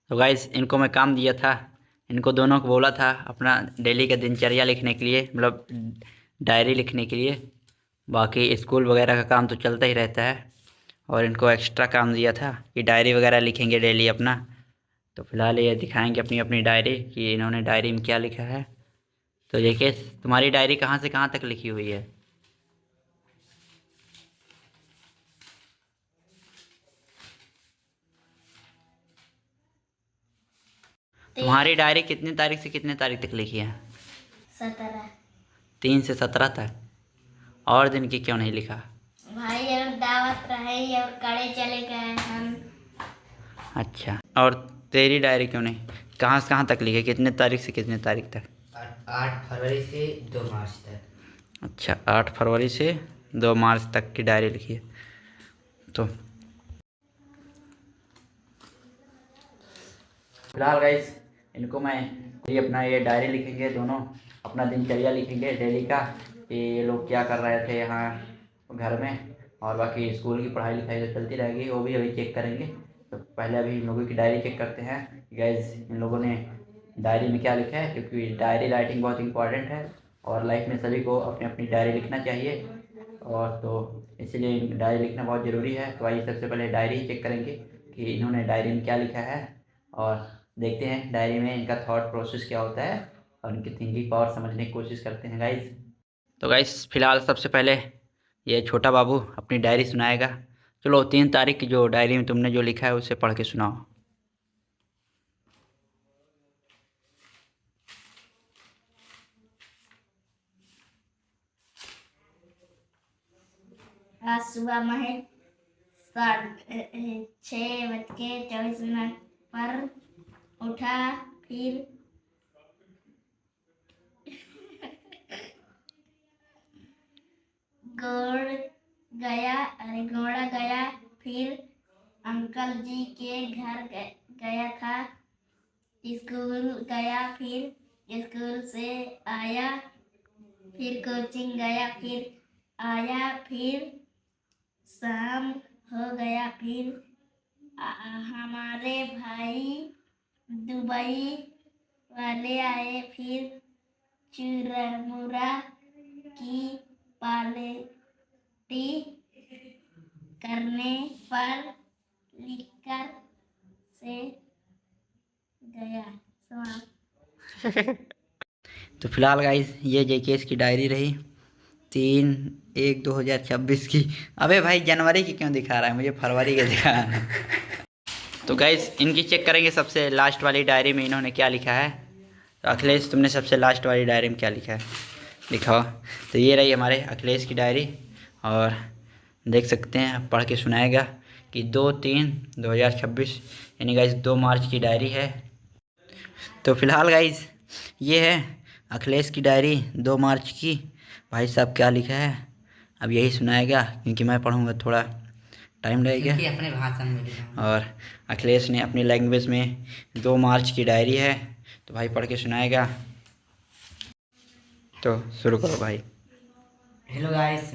तो गाइस इनको मैं काम दिया था, इनको दोनों को बोला था अपना डेली का दिनचर्या लिखने के लिए, मतलब डायरी लिखने के लिए। बाकी स्कूल वगैरह का काम तो चलता ही रहता है, और इनको एक्स्ट्रा काम दिया था कि डायरी वगैरह लिखेंगे डेली अपना। तो फिलहाल ये दिखाएंगे अपनी अपनी डायरी कि इन्होंने डायरी में क्या लिखा है। तो देखिए, तुम्हारी डायरी कहाँ से कहाँ तक लिखी हुई है? तुम्हारी डायरी कितनी तारीख से कितनी तारीख तक लिखी है? 17। 3 से 17 तक। और दिन की क्यों नहीं लिखा? भाई और दावत रहे और कड़े चले गए हम। अच्छा, और तेरी डायरी क्यों नहीं? कहाँ से कहाँ तक लिखी, कितने तारीख से कितने तारीख तक? 8 फरवरी से 2 मार्च तक। अच्छा, 8 फरवरी से 2 मार्च तक की डायरी लिखी है। तो फिलहाल गाइस इनको मैं ये अपना ये डायरी लिखेंगे, दोनों अपना दिनचर्या लिखेंगे डेली का कि ये लोग क्या कर रहे थे यहाँ घर में। और बाकी स्कूल की पढ़ाई लिखाई तो चलती रहेगी, वो भी अभी चेक करेंगे। तो पहले अभी इन लोगों की डायरी चेक करते हैं गाइस, इन लोगों ने डायरी में क्या लिखा है, क्योंकि डायरी राइटिंग बहुत इंपॉर्टेंट है और लाइफ में सभी को अपनी अपनी डायरी लिखना चाहिए। और तो इसलिए डायरी लिखना बहुत ज़रूरी है। तो आइए सबसे पहले डायरी ही चेक करेंगे कि इन्होंने डायरी में क्या लिखा है, और देखते हैं डायरी में इनका थॉट प्रोसेस क्या होता है, और इनकी थिंकिंग पावर समझने की कोशिश करते हैं गाइस। तो गाइस फिलहाल सबसे पहले ये छोटा बाबू अपनी डायरी सुनाएगा। चलो 3 तारीख की जो डायरी में तुमने जो लिखा है उसे पढ़ के सुनाओ। आज सुबह महज 6:24 पर उठा, फिर घोड़ा गया, फिर अंकल जी के घर गया था, स्कूल गया, फिर स्कूल से आया, फिर कोचिंग गया, फिर आया, फिर शाम हो गया, फिर हमारे भाई दुबई वाले आए, फिर चुरमुरा की पार्टी करने पर लिखकर से गया। तो फिलहाल गाइस ये जेकेएस की डायरी रही 3/1/2026 की। अबे भाई जनवरी की क्यों दिखा रहा है, मुझे फरवरी के दिखा रहा है। तो गाइस इनकी चेक करेंगे सबसे लास्ट वाली डायरी में इन्होंने क्या लिखा है। तो अखिलेश तुमने सबसे लास्ट वाली डायरी में क्या लिखा है, लिखाओ। तो ये रही हमारे अखिलेश की डायरी, और देख सकते हैं पढ़ के सुनाएगा कि 2/3/2026, यानी गाइस 2 मार्च की डायरी है। तो फिलहाल गाइस ये है अखिलेश की डायरी 2 मार्च की। भाई साहब क्या लिखा है अब यही सुनाएगा, क्योंकि मैं पढ़ूंगा थोड़ा टाइम लगेगा। क्योंकि अपने भाषा में लिखा हूँ। और अखिलेश ने अपनी लैंग्वेज में 2 मार्च की डायरी है, तो भाई पढ़ के सुनाएगा। तो शुरू करो भाई। हेलो गाइस,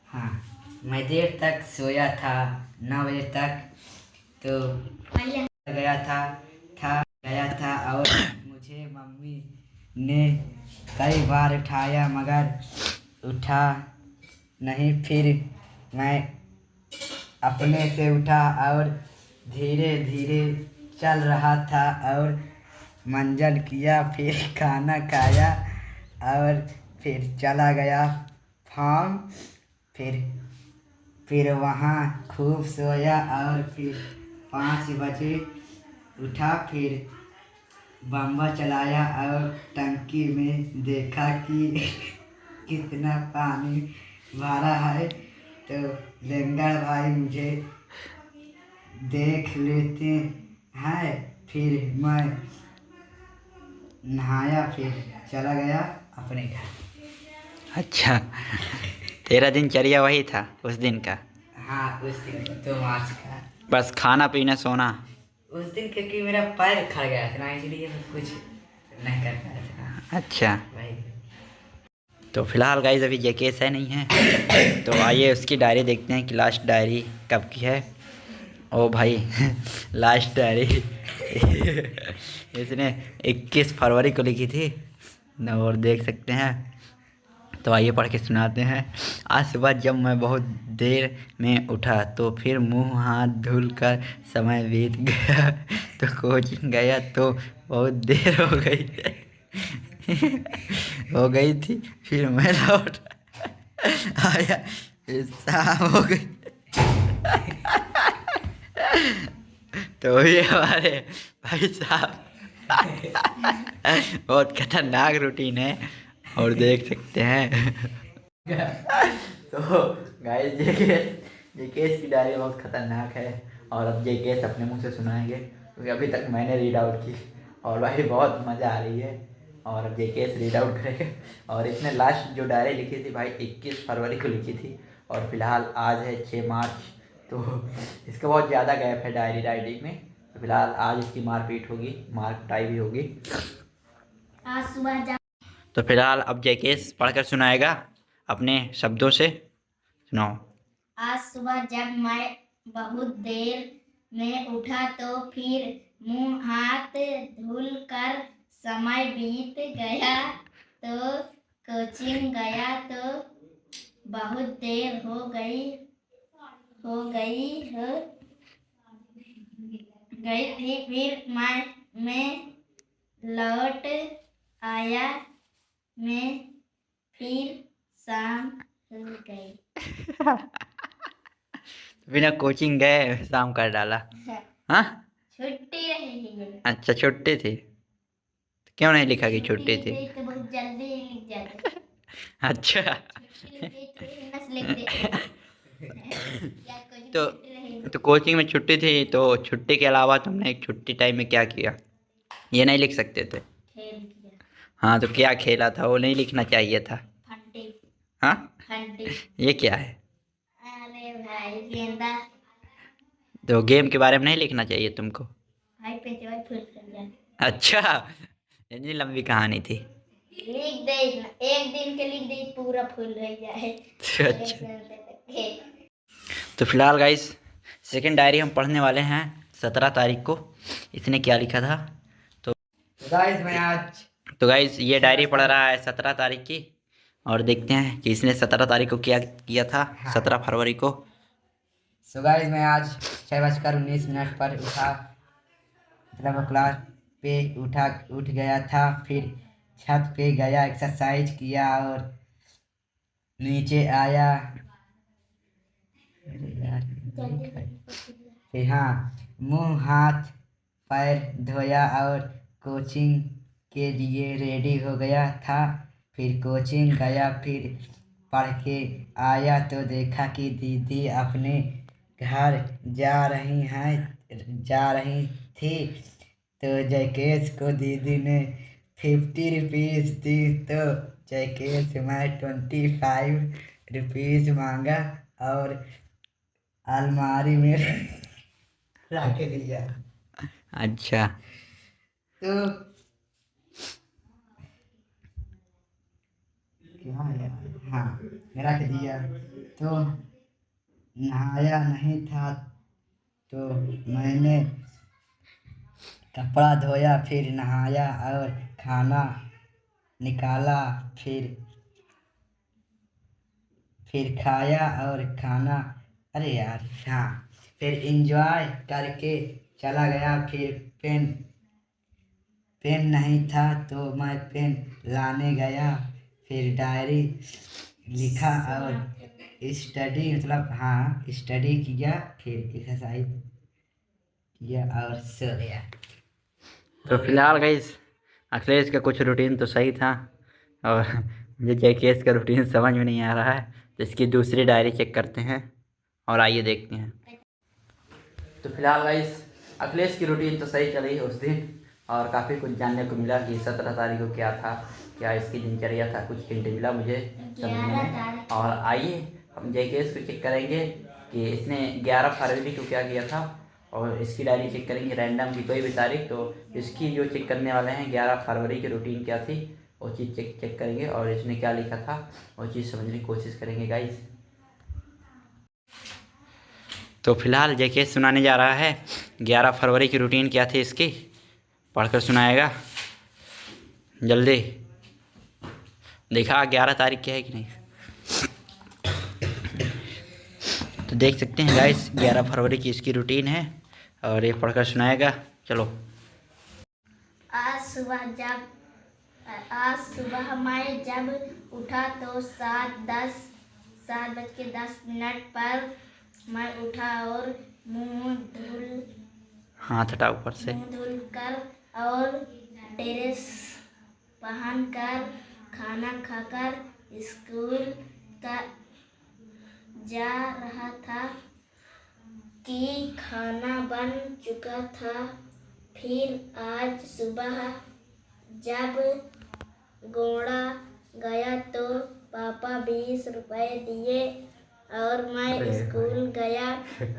हाँ, मैं देर तक सोया था, 9 बजे तक। तो गया था और मुझे मम्मी ने कई बार उठाया मगर उठा नहीं। फिर मैं अपने से उठा और धीरे धीरे चल रहा था और मंजन किया, फिर खाना खाया और फिर चला गया फार्म। फिर वहाँ खूब सोया और फिर 5 बजे उठा, फिर बम्बा चलाया और टंकी में देखा कि कितना पानी भरा है। तो लेंगर भाई मुझे देख लेते हैं। फिर मैं नहाया, फिर चला गया अपने घर। अच्छा, तेरा दिनचर्या वही था उस दिन का? हाँ, उस दिन 2 मार्च का। बस खाना पीना सोना? उस दिन क्योंकि मेरा पैर खड़ गया था ना, इसलिए मैं कुछ नहीं कर पाया था अच्छा, भाई। तो फिलहाल गाइस अभी जेकेएस है नहीं है, तो आइए उसकी डायरी देखते हैं कि लास्ट डायरी कब की है। ओ भाई लास्ट डायरी इसने 21 फरवरी को लिखी थी न, और देख सकते हैं। तो आइए पढ़ के सुनाते हैं। आज सुबह जब मैं बहुत देर में उठा तो फिर मुंह हाथ धुल कर समय बीत गया, तो कोचिंग गया तो बहुत देर हो गई हो गई थी। फिर मैं लौट आया, फिर शाम हो गई। तो ये हमारे भाई साहब बहुत खतरनाक रूटीन है, और देख सकते हैं। तो गाइस जेकेएस की डायरी बहुत खतरनाक है, और अब जेकेएस अपने मुंह से सुनाएंगे क्योंकि अभी तक मैंने रीड आउट की, और भाई बहुत मज़ा आ रही है। और अब जेकेएस रीड आउट करेंगे। और इसने लास्ट जो डायरी लिखी थी भाई 21 फरवरी को लिखी थी, और फिलहाल आज है 6 मार्च, तो इसका बहुत ज़्यादा गैप है डायरी राइटिंग में। तो फिलहाल आज इसकी मारपीट होगी, मार कुटाई भी होगी। आज सुबह तो फिलहाल अब जेकेएस पढ़कर सुनाएगा अपने शब्दों से, सुनाओ। आज सुबह जब मैं बहुत देर में उठा तो फिर मुंह हाथ धुल कर समय बीत गया, तो कोचिंग गया तो बहुत देर हो गई थी। फिर मैं लौट आया, मैं फिर शाम हो गई। बिना कोचिंग गए शाम कर डाला। हाँ, छुट्टी रही। अच्छा छुट्टी थी, तो क्यों नहीं लिखा कि छुट्टी थी? तो बहुत जल्दी लिख जाते। अच्छा तो तो कोचिंग में छुट्टी थी, तो छुट्टी के अलावा तुमने एक छुट्टी टाइम में क्या किया, ये नहीं लिख सकते थे? खेल किया। हाँ, तो क्या खेला था वो नहीं लिखना चाहिए था। फंटी। हाँ, फंटी। ये क्या है? अरे भाई गेंदा। तो गेम के बारे में नहीं लिखना चाहिए तुमको। भाई पैसे भाई फुल कर जाए। अच्छा, इतनी लंबी कहानी थी। लिख दे, एक दिन के लिख दे पूरा फुल रह जाए। अच्छा, तो फिलहाल गाइस सेकंड डायरी हम पढ़ने वाले हैं 17 तारीख को। इसने क्या लिखा था? तो गाइस ये डायरी पढ़ रहा है 17 तारीख की, और देखते हैं कि इसने 17 तारीख को क्या किया था। 17 फरवरी को। सो गाइस मैं आज 6:19 पर उठा, मतलब क्लास पे उठ गया था। फिर छत पे गया, एक्सरसाइज किया और नीचे आया। फिर मुंह हाथ पैर धोया और कोचिंग के लिए रेडी हो गया था। फिर कोचिंग गया, फिर पढ़ के आया तो देखा कि दीदी अपने घर जा रही थी। तो जैकेश को दीदी ने 50 रुपीज़ दी, तो जैकेश मैं 25 रुपीज़ मांगा और अलमारी में रख दिया। अच्छा, तो क्या यार, मैं रख दिया। तो नहाया नहीं था, तो मैंने कपड़ा धोया, फिर नहाया और खाना निकाला। फिर खाया और खाना, अरे यार फिर एंजॉय करके चला गया। फिर पेन नहीं था, तो मैं पेन लाने गया। फिर डायरी लिखा और स्टडी किया। फिर एक्सरसाइज किया और सो गया। तो फिलहाल गाइस अखिलेश का कुछ रूटीन तो सही था, और मुझे जैकेश का रूटीन समझ में नहीं आ रहा है, तो इसकी दूसरी डायरी चेक करते हैं और आइए देखते हैं। तो फिलहाल गाइस अखिलेश की रूटीन तो सही चली उस दिन, और काफ़ी कुछ जानने को मिला कि 17 तारीख को क्या था, क्या इसकी दिनचर्या था, कुछ हिंट मिला मुझे समझने में। और आइए हम जैकेश को चेक करेंगे कि इसने 11 फरवरी को क्या किया था, और इसकी डायरी चेक करेंगे रैंडम की कोई भी तारीख। तो इसकी जो चेक करने वाले हैं 11 फरवरी की रूटीन क्या थी, वो चीज़ चेक करेंगे और इसने क्या लिखा था वो चीज़ समझने की कोशिश करेंगे गाइस। तो फिलहाल जेके सुनाने जा रहा है 11 फरवरी की रूटीन क्या थी इसकी, पढ़कर सुनाएगा जल्दी। देखा 11 तारीख क्या है कि नहीं, तो देख सकते हैं गाइस 11 फरवरी की इसकी रूटीन है और ये पढ़कर सुनाएगा। चलो। आज सुबह मैं जब उठा तो 7:10 पर मैं उठा और हाथ हटा ऊपर से, मुंह धुल कर और ड्रेस पहनकर खाना खाकर स्कूल का जा रहा था कि खाना बन चुका था। फिर आज सुबह जब गोड़ा गया तो पापा 20 रुपए दिए और मैं स्कूल गया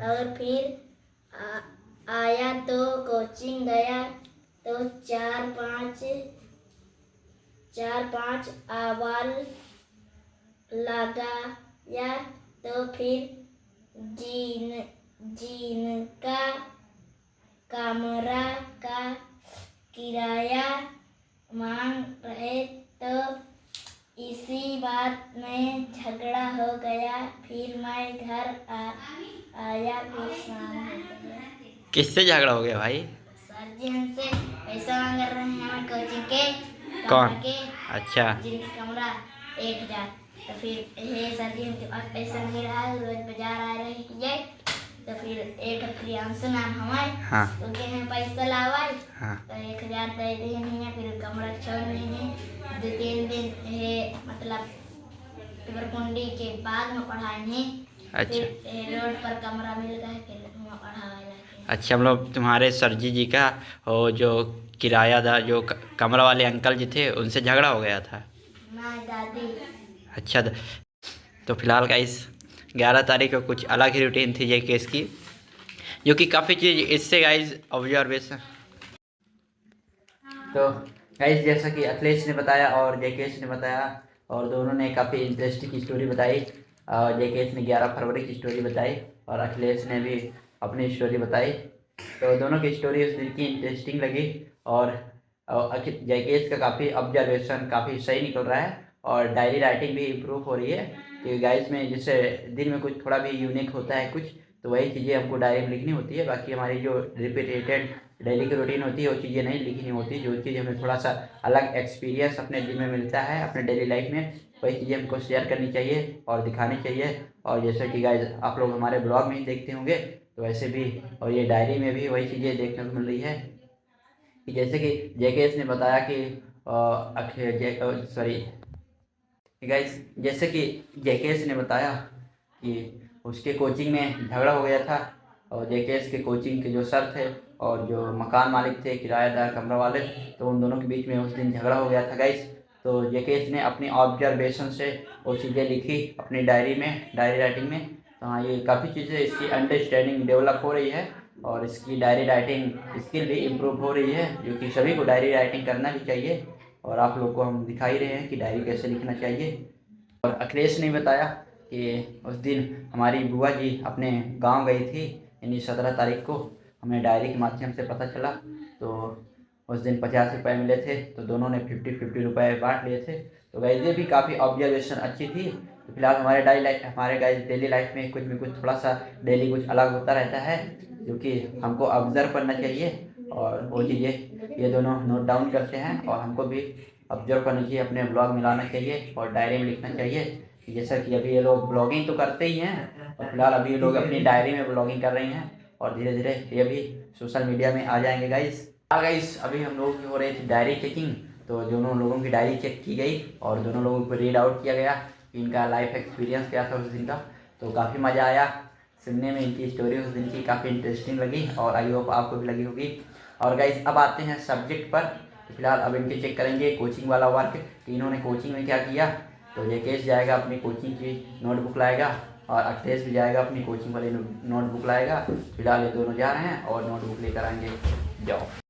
और फिर आया तो कोचिंग गया तो 4-5 आवर लगाया तो फिर जीन का कमरा का किराया मांग रहे तो इसी बात में झगड़ा हो गया। फिर मैं घर आया फिर शाम हो गया। किससे झगड़ा हो गया भाई? सर जी हमसे पैसा मांग रहे हैं हमारे कोचिंग के कौन? कमरे के, अच्छा, जिनका कमरा 1000। तो फिर हे सर जी हमके पास पैसा नहीं रहा, रोज बाजार आ रहे हैं तो फिर एक प्रियांशु नाम हमारे, हाँ तो के हैं पैसा लावाई हाँ तो 1000 दे दिए नहीं है। फिर कमरा छोड़ नहीं है 2-3 दिन है, मतलब पेपरकुंडी के बाद में पढ़ाए नहीं। अच्छा फिर रोड पर कमरा मिल गया फिर वहाँ पढ़ाए। अच्छा, मतलब तुम्हारे सरजी जी का वो जो किरायादार जो कमरा वाले अंकल जी थे उनसे झगड़ा हो गया था? ना दादी। अच्छा, तो फिलहाल गाइस 11 तारीख को कुछ अलग ही रूटीन थी ये केस की, जो कि काफ़ी चीज़ इससे गाइस ऑब्जर्वेशन। तो गाइस जैसा कि अखिलेश ने बताया और जेकेएस ने बताया और दोनों ने काफ़ी इंटरेस्टिंग स्टोरी बताई। जेकेएस ने 11 फरवरी की स्टोरी बताई और अखिलेश ने भी अपनी स्टोरी बताई। तो दोनों की स्टोरी उस दिन की इंटरेस्टिंग लगी और जेकेएस का काफ़ी ऑब्जर्वेशन काफ़ी सही निकल रहा है और डायरी राइटिंग भी इम्प्रूव हो रही है कि गाइस में जैसे दिन में कुछ थोड़ा भी यूनिक होता है कुछ, तो वही चीज़ें हमको डायरी में लिखनी होती है। बाकी हमारी जो रिपीटेड डेली की रूटीन होती है वो चीज़ें नहीं लिखनी होती। जो चीज़ हमें थोड़ा सा अलग एक्सपीरियंस अपने दिन में मिलता है अपने डेली लाइफ में, वही चीज़ें हमको शेयर करनी चाहिए और दिखानी चाहिए। और जैसे कि गाइस आप लोग हमारे ब्लॉग में ही देखते होंगे तो वैसे भी और ये डायरी में भी वही चीज़ें देखने को मिल रही है कि जैसे कि जेकेएस ने बताया कि गाइस जैसे कि जेकेएस ने बताया कि उसके कोचिंग में झगड़ा हो गया था और जेकेएस के कोचिंग के जो सर थे और जो मकान मालिक थे किराएदार कमरा वाले, तो उन दोनों के बीच में उस दिन झगड़ा हो गया था गाइस। तो जेकेएस ने अपनी ऑब्जर्वेशन से वो चीज़ें लिखी अपनी डायरी राइटिंग में। तो हाँ, ये काफ़ी चीज़ें इसकी अंडरस्टैंडिंग डेवलप हो रही है और इसकी डायरी राइटिंग स्किल भी इम्प्रूव हो रही है, जो कि सभी को डायरी राइटिंग करना भी चाहिए और आप लोग को हम दिखा ही रहे हैं कि डायरी कैसे लिखना चाहिए। और अखिलेश ने बताया कि उस दिन हमारी बुआ जी अपने गांव गई थी, यानी 17 तारीख को हमें डायरी के माध्यम से पता चला। तो उस दिन 50 रुपये मिले थे तो दोनों ने 50-50 रुपये बांट लिए थे। तो गाइस ये भी काफ़ी ऑब्जर्वेशन अच्छी थी। तो फिलहाल हमारे गाइस डेली लाइफ में कुछ भी कुछ थोड़ा सा डेली कुछ अलग होता रहता है, जो कि हमको ऑब्जर्व करना चाहिए और वो चीज़ें ये दोनों नोट डाउन करते हैं और हमको भी ऑब्जर्व करना चाहिए, अपने ब्लॉग में लाना चाहिए और डायरी में लिखना चाहिए। जैसा कि अभी ये लोग ब्लॉगिंग तो करते ही हैं और फिलहाल अभी ये लोग अपनी डायरी में ब्लॉगिंग कर रही हैं और धीरे धीरे ये भी सोशल मीडिया में आ जाएंगे गाइस। गाइस अभी हम लोगों की हो रही थी डायरी चेकिंग, तो दोनों लोगों की डायरी चेक की गई और दोनों लोगों को रीड आउट किया गया कि इनका लाइफ एक्सपीरियंस क्या था उस दिन का। तो काफ़ी मज़ा आया सुनने में, इनकी स्टोरी उस दिन की काफ़ी इंटरेस्टिंग लगी और आई होप आपको भी लगी होगी। और गाइस अब आते हैं सब्जेक्ट पर। तो फिलहाल अब इनके चेक करेंगे कोचिंग वाला वर्क कि इन्होंने कोचिंग में क्या किया। तो जेकेएस जाएगा अपनी कोचिंग की नोटबुक लाएगा और अखिलेश भी जाएगा अपनी कोचिंग वाली नोटबुक लाएगा। फिलहाल ये दोनों जा रहे हैं और नोटबुक लेकर आएंगे। जाओ।